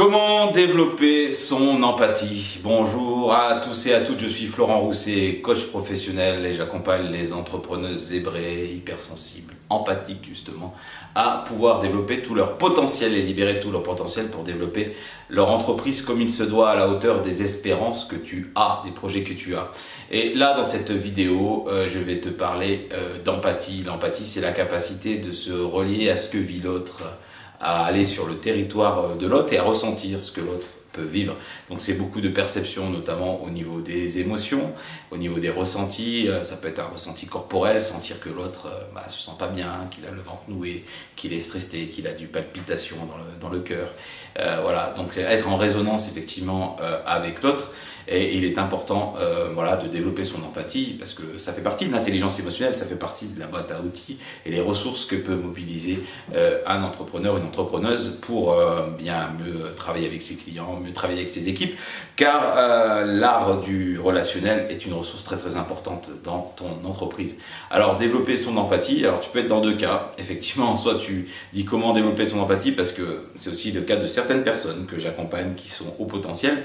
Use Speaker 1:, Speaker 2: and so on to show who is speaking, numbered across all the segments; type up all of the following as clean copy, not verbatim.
Speaker 1: Comment développer son empathie? Bonjour à tous et à toutes, je suis Florent Rousset, coach professionnel et j'accompagne les entrepreneuses zébrées, hypersensibles, empathiques justement, à pouvoir développer tout leur potentiel et libérer tout leur potentiel pour développer leur entreprise comme il se doit à la hauteur des espérances que tu as, des projets que tu as. Et là, dans cette vidéo, je vais te parler d'empathie. L'empathie, c'est la capacité de se relier à ce que vit l'autre, à aller sur le territoire de l'autre et à ressentir ce que l'autre peut vivre. Donc c'est beaucoup de perceptions, notamment au niveau des émotions, au niveau des ressentis. Ça peut être un ressenti corporel, sentir que l'autre se sent pas bien, qu'il a le ventre noué, qu'il est stressé, qu'il a du palpitation dans le cœur. Voilà, donc c'est être en résonance effectivement avec l'autre. Et il est important de développer son empathie parce que ça fait partie de l'intelligence émotionnelle, ça fait partie de la boîte à outils et les ressources que peut mobiliser un entrepreneur, une entrepreneuse pour bien mieux travailler avec ses clients, mieux travailler avec ses équipes, car l'art du relationnel est une ressource très très importante dans ton entreprise. Alors développer son empathie, alors tu peux être dans deux cas, effectivement, soit tu dis comment développer son empathie parce que c'est aussi le cas de certaines personnes que j'accompagne qui sont au potentiel,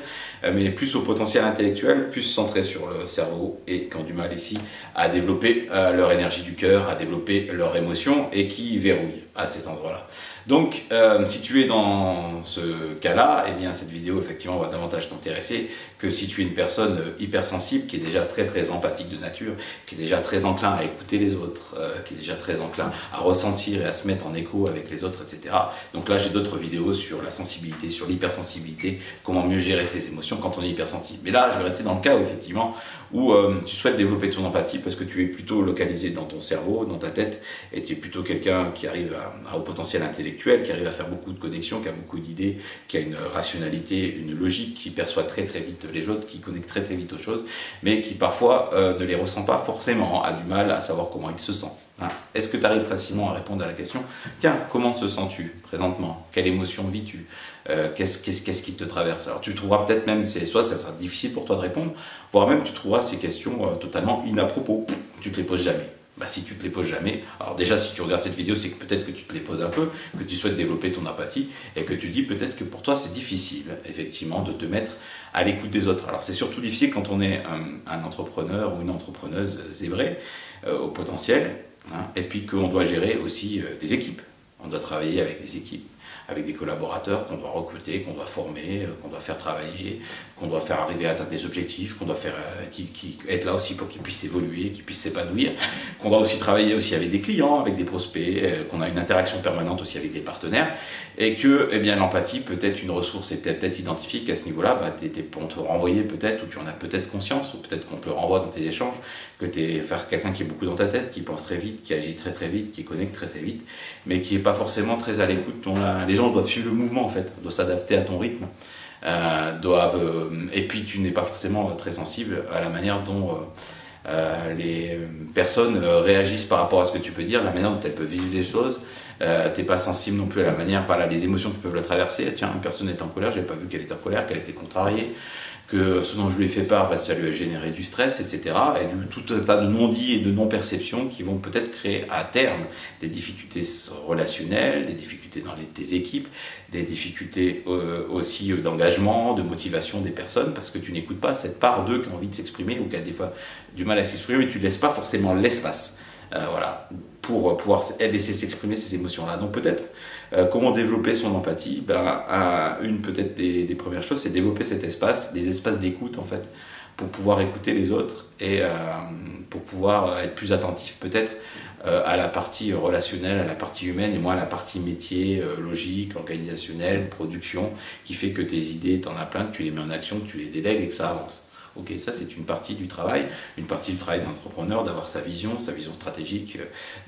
Speaker 1: mais plus au potentiel intellectuel, plus centré sur le cerveau et qui ont du mal ici à développer leur énergie du cœur, à développer leur émotion et qui verrouillent à cet endroit-là. Donc, si tu es dans ce cas-là, eh bien cette vidéo effectivement va davantage t'intéresser que si tu es une personne hypersensible qui est déjà très très empathique de nature, qui est déjà très enclin à écouter les autres, qui est déjà très enclin à ressentir et à se mettre en écho avec les autres, etc. Donc là, j'ai d'autres vidéos sur la sensibilité, sur l'hypersensibilité, comment mieux gérer ses émotions quand on est hypersensible. Mais là, je vais rester dans le cas où effectivement où tu souhaites développer ton empathie parce que tu es plutôt localisé dans ton cerveau, dans ta tête, et tu es plutôt quelqu'un qui arrive au potentiel intellectuel, qui arrive à faire beaucoup de connexions, qui a beaucoup d'idées, qui a une rationalité, une logique, qui perçoit très très vite les autres, qui connecte très très vite aux choses, mais qui parfois ne les ressent pas forcément, a du mal à savoir comment il se sent. Est-ce que tu arrives facilement à répondre à la question? Tiens, comment te sens-tu présentement? Quelle émotion vis-tu? Qu'est-ce qui te traverse? Alors tu trouveras peut-être même, soit ça sera difficile pour toi de répondre, voire même tu trouveras ces questions totalement inapropos. Tu te les poses jamais. Si tu te les poses jamais, alors déjà si tu regardes cette vidéo, c'est que peut-être que tu te les poses un peu, que tu souhaites développer ton empathie et que tu dis peut-être que pour toi c'est difficile effectivement de te mettre à l'écoute des autres. Alors c'est surtout difficile quand on est un entrepreneur ou une entrepreneuse zébrée au potentiel, et puis qu'on doit gérer aussi des équipes. On doit travailler avec des équipes, avec des collaborateurs qu'on doit recruter, qu'on doit former, qu'on doit faire travailler, qu'on doit faire arriver à atteindre des objectifs, qu'on doit faire qui être là aussi pour qu'ils puissent évoluer, qu'ils puissent s'épanouir, qu'on doit aussi travailler aussi avec des clients, avec des prospects, qu'on a une interaction permanente aussi avec des partenaires, et que l'empathie peut être une ressource et peut-être identifiée qu'à ce niveau-là, on te renvoyer peut-être, ou tu en as peut-être conscience, ou peut-être qu'on te le renvoie dans tes échanges, que tu es quelqu'un qui est beaucoup dans ta tête, qui pense très vite, qui agit très très vite, qui connecte très très vite, mais qui n'est pas forcément très à l'écoute. Les gens doivent suivre le mouvement en fait, doivent s'adapter à ton rythme, et puis tu n'es pas forcément très sensible à la manière dont les personnes réagissent par rapport à ce que tu peux dire, la manière dont elles peuvent vivre les choses. Tu n'es pas sensible non plus à la manière, les émotions qui peuvent la traverser. Tiens, une personne est en colère, je n'avais pas vu qu'elle était en colère, qu'elle était contrariée, que ce dont je lui ai fait part, ça lui a généré du stress, etc. Et tout un tas de non-dits et de non-perceptions qui vont peut-être créer à terme des difficultés relationnelles, des difficultés dans tes équipes, des difficultés aussi d'engagement, de motivation des personnes, parce que tu n'écoutes pas cette part d'eux qui a envie de s'exprimer ou qui a des fois du mal à s'exprimer, mais tu ne laisses pas forcément l'espace. Pour pouvoir laisser s'exprimer ces émotions-là. Donc peut-être, comment développer son empathie? Une peut-être des premières choses, c'est développer cet espace, des espaces d'écoute en fait, pour pouvoir écouter les autres et pour pouvoir être plus attentif peut-être à la partie relationnelle, à la partie humaine et moins à la partie métier, logique, organisationnelle, production, qui fait que tes idées, tu en as plein, que tu les mets en action, que tu les délègues et que ça avance. Ok, ça c'est une partie du travail d'un entrepreneur, d'avoir sa vision stratégique,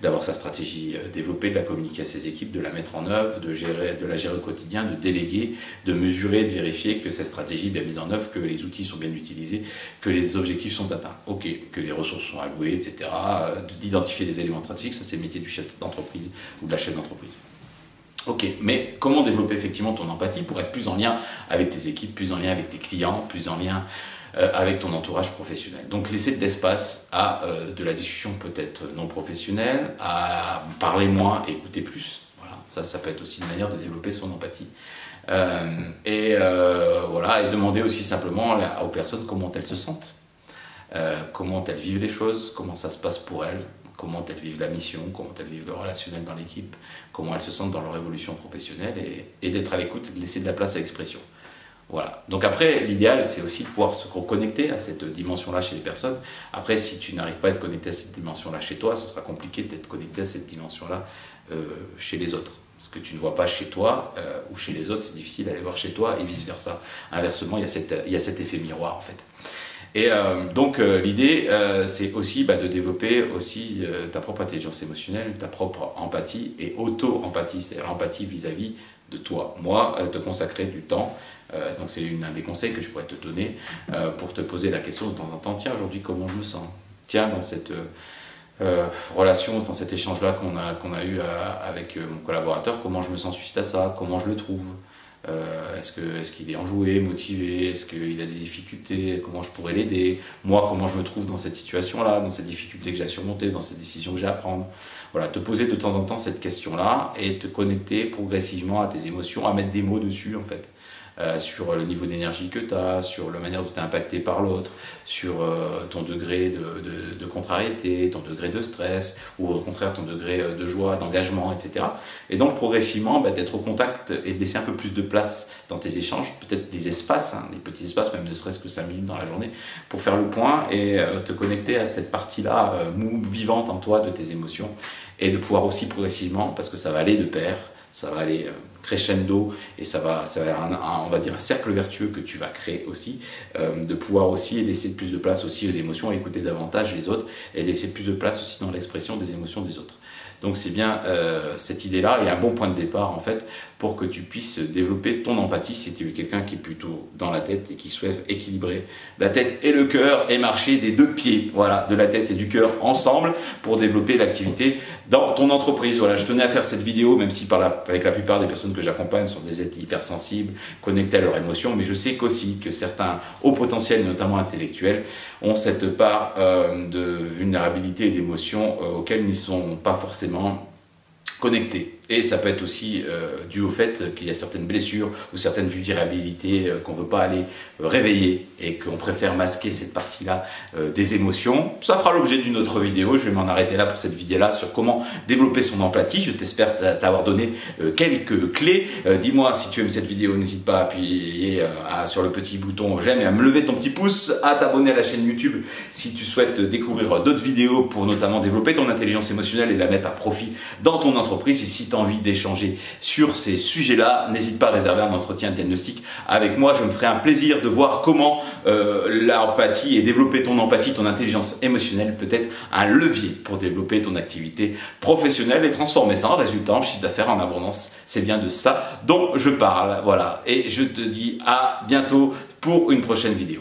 Speaker 1: d'avoir sa stratégie développée, de la communiquer à ses équipes, de la mettre en œuvre, de la gérer au quotidien, de déléguer, de mesurer, de vérifier que cette stratégie est bien mise en œuvre, que les outils sont bien utilisés, que les objectifs sont atteints, ok, que les ressources sont allouées, etc., d'identifier les éléments stratégiques, ça c'est le métier du chef d'entreprise ou de la chef d'entreprise. Ok, mais comment développer effectivement ton empathie pour être plus en lien avec tes équipes, plus en lien avec tes clients, plus en lien avec ton entourage professionnel. Donc laisser de l'espace à de la discussion peut-être non professionnelle, à parler moins et écouter plus. Voilà, ça peut être aussi une manière de développer son empathie. Voilà, et demander aussi simplement aux personnes comment elles se sentent, comment elles vivent les choses, comment ça se passe pour elles, comment elles vivent la mission, comment elles vivent le relationnel dans l'équipe, comment elles se sentent dans leur évolution professionnelle, et d'être à l'écoute et de laisser de la place à l'expression. Voilà. Donc après, l'idéal, c'est aussi de pouvoir se reconnecter à cette dimension-là chez les personnes. Après, si tu n'arrives pas à être connecté à cette dimension-là chez toi, ça sera compliqué d'être connecté à cette dimension-là chez les autres. Ce que tu ne vois pas chez toi ou chez les autres, c'est difficile d'aller voir chez toi et vice-versa. Inversement, il y a cet effet miroir en fait. Et donc l'idée, c'est aussi de développer aussi ta propre intelligence émotionnelle, ta propre empathie et auto-empathie, c'est-à-dire empathie vis-à-vis de toi. Moi, te consacrer du temps, donc c'est un des conseils que je pourrais te donner pour te poser la question de temps en temps, tiens, aujourd'hui, comment je me sens? Tiens, dans cette relation, dans cet échange-là qu'on a eu avec mon collaborateur, comment je me sens suite à ça? Comment je le trouve? Est-ce qu'il est enjoué, motivé? Est-ce qu'il a des difficultés? Comment je pourrais l'aider? Moi, comment je me trouve dans cette situation-là, dans cette difficulté que j'ai à surmonter, dans cette décision que j'ai à prendre? Voilà, te poser de temps en temps cette question-là et te connecter progressivement à tes émotions, à mettre des mots dessus en fait. Sur le niveau d'énergie que tu as, sur la manière dont tu es impacté par l'autre, sur ton degré de contrariété, ton degré de stress, ou au contraire ton degré de joie, d'engagement, etc. Et donc progressivement, d'être au contact et de laisser un peu plus de place dans tes échanges, peut-être des espaces, des petits espaces, même ne serait-ce que 5 minutes dans la journée, pour faire le point et te connecter à cette partie-là vivante en toi de tes émotions, et de pouvoir aussi progressivement, parce que ça va aller de pair, ça va aller crescendo et ça va on va dire un cercle vertueux que tu vas créer aussi, de pouvoir aussi laisser plus de place aussi aux émotions, écouter davantage les autres et laisser plus de place aussi dans l'expression des émotions des autres. Donc c'est bien cette idée-là et un bon point de départ en fait pour que tu puisses développer ton empathie si tu es quelqu'un qui est plutôt dans la tête et qui souhaite équilibrer la tête et le cœur et marcher des deux pieds, voilà, de la tête et du cœur ensemble pour développer l'activité dans ton entreprise. Voilà, je tenais à faire cette vidéo même si avec la plupart des personnes que j'accompagne sont des êtres hypersensibles, connectés à leurs émotions, mais je sais qu'aussi que certains hauts potentiels, notamment intellectuels, ont cette part de vulnérabilité et d'émotions auxquelles ils ne sont pas forcément connectés. Et ça peut être aussi dû au fait qu'il y a certaines blessures ou certaines vulnérabilités qu'on ne veut pas aller réveiller et qu'on préfère masquer cette partie-là des émotions. Ça fera l'objet d'une autre vidéo. Je vais m'en arrêter là pour cette vidéo-là sur comment développer son empathie. Je t'espère t'avoir donné quelques clés. Dis-moi si tu aimes cette vidéo, n'hésite pas à appuyer sur le petit bouton j'aime et à me lever ton petit pouce, à t'abonner à la chaîne YouTube si tu souhaites découvrir d'autres vidéos pour notamment développer ton intelligence émotionnelle et la mettre à profit dans ton entreprise. Et si tu as envie d'échanger sur ces sujets-là, n'hésite pas à réserver un entretien diagnostic avec moi. Je me ferai un plaisir de voir comment l'empathie et développer ton empathie, ton intelligence émotionnelle peut être un levier pour développer ton activité professionnelle et transformer ça en résultat, en chiffre d'affaires, en abondance. C'est bien de ça dont je parle. Voilà. Et je te dis à bientôt pour une prochaine vidéo.